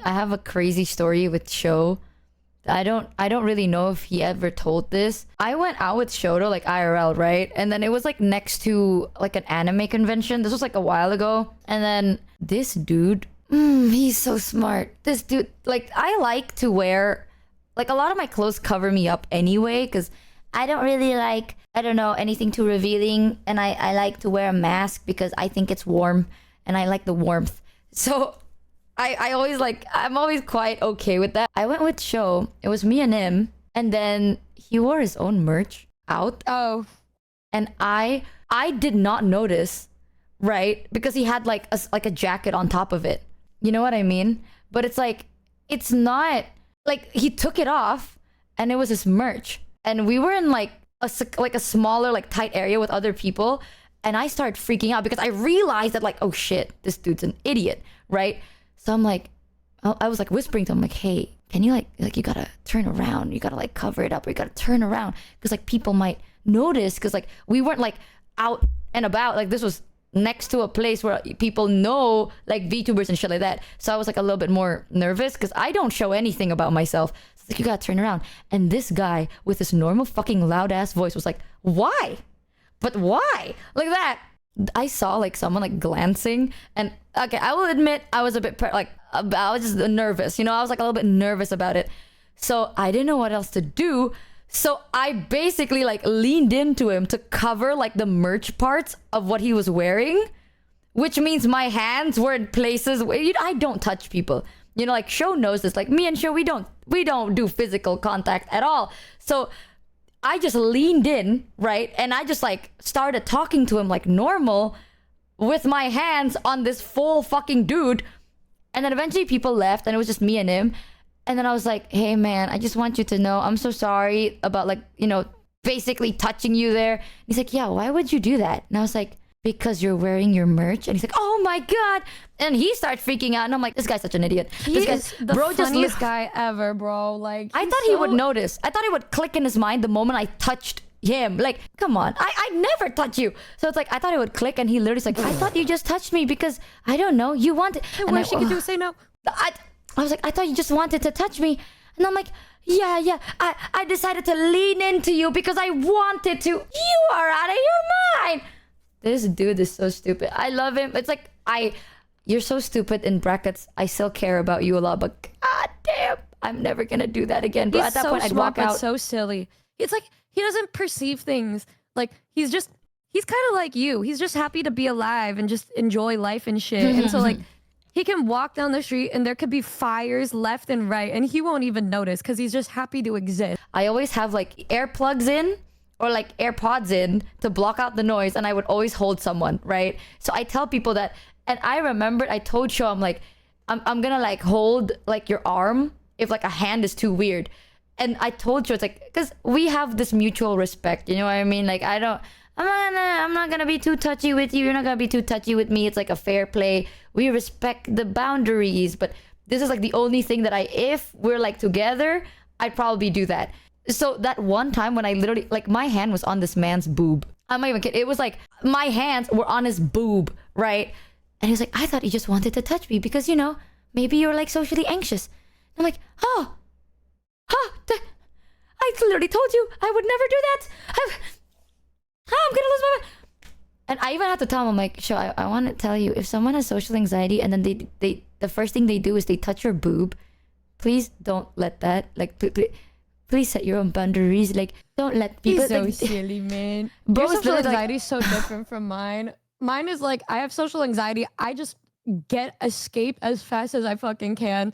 I have a crazy story with Sho. I don't really know if he ever told this. I went out with Shoto like IRL, right? And then it was like next to like an anime convention. This was like a while ago. And then this dude, he's so smart. This dude, like I like to wear like a lot of my clothes cover me up anyway because I don't really like, I don't know, anything too revealing. And I like to wear a mask because I think it's warm and I like the warmth. So I always like, I'm always quite okay with that. I went with Sho. It was me and him. And then he wore his own merch out. Oh. And I did not notice, right? Because he had like a jacket on top of it. You know what I mean? But it's like, it's not like he took it off and it was his merch. And we were in like a smaller, like tight area with other people. And I started freaking out because I realized that like, oh shit, this dude's an idiot, right? So I'm like, I was like whispering to him like, hey, can you like you gotta turn around. You gotta like cover it up or you gotta turn around. Because like people might notice because like we weren't like out and about. Like this was next to a place where people know like VTubers and shit like that. So I was like a little bit more nervous because I don't show anything about myself. So it's like, you gotta turn around. And this guy with this normal fucking loud ass voice was like, why? But why? Like that. I saw like someone like glancing and okay, I will admit I was a bit I was just nervous, you know, I was like a little bit nervous about it. So I didn't know what else to do. So I basically like leaned into him to cover like the merch parts of what he was wearing, which means my hands were in places where I don't touch people. You know, like Sho knows this. Like me and Sho, we don't do physical contact at all. So I just leaned in, right? And I just like started talking to him like normal with my hands on this full fucking dude. And then eventually people left and it was just me and him. And then I was like, hey man, I just want you to know I'm so sorry about like, you know, basically touching you there. And he's like, yeah, why would you do that? And I was like, because you're wearing your merch. And he's like, oh my God. And he starts freaking out. And I'm like, this guy's such an idiot. This guy's the funniest guy ever, bro. Like, I thought he would notice. I thought it would click in his mind the moment I touched him. Like, come on. I never touch you. So it's like, I thought it would click. And he literally's like, I thought you just touched me because, I don't know, you wanted. And what she could do is say no. I was like, I thought you just wanted to touch me. And I'm like, yeah. I decided to lean into you because I wanted to. You are out of your mind. This dude is so stupid. I love him. It's like, you're so stupid in brackets. I still care about you a lot, but god damn, I'm never gonna do that again. But He's at that so point, I'd smart, walk out. so silly. It's like, he doesn't perceive things. Like, he's kind of like you. He's just happy to be alive and just enjoy life and shit. And so like, he can walk down the street and there could be fires left and right and he won't even notice because he's just happy to exist. I always have like earplugs in or like AirPods in to block out the noise, and I would always hold someone, right? So I tell people that, and I remembered I told Sho, I'm like, I'm gonna like hold like your arm if like a hand is too weird. And I told Sho, it's like, because we have this mutual respect, you know what I mean? Like I'm not gonna be too touchy with you, you're not gonna be too touchy with me. It's like a fair play. We respect the boundaries, but this is like the only thing that if we're like together, I'd probably do that. So that one time when I literally, like my hand was on this man's boob. I'm not even kidding. It was like my hands were on his boob, right? And he was like, I thought he just wanted to touch me because, you know, maybe you're like socially anxious. And I'm like, I literally told you I would never do that. I'm gonna lose my mind. And I even had to tell him, I'm like, Sho, I want to tell you, if someone has social anxiety and then they the first thing they do is they touch your boob, please don't let that, like, please set your own boundaries. Like, don't let people. He's so like, silly, man. Bro, Your social it's like- anxiety is so different from mine. Mine is like, I have social anxiety. I just escape as fast as I fucking can.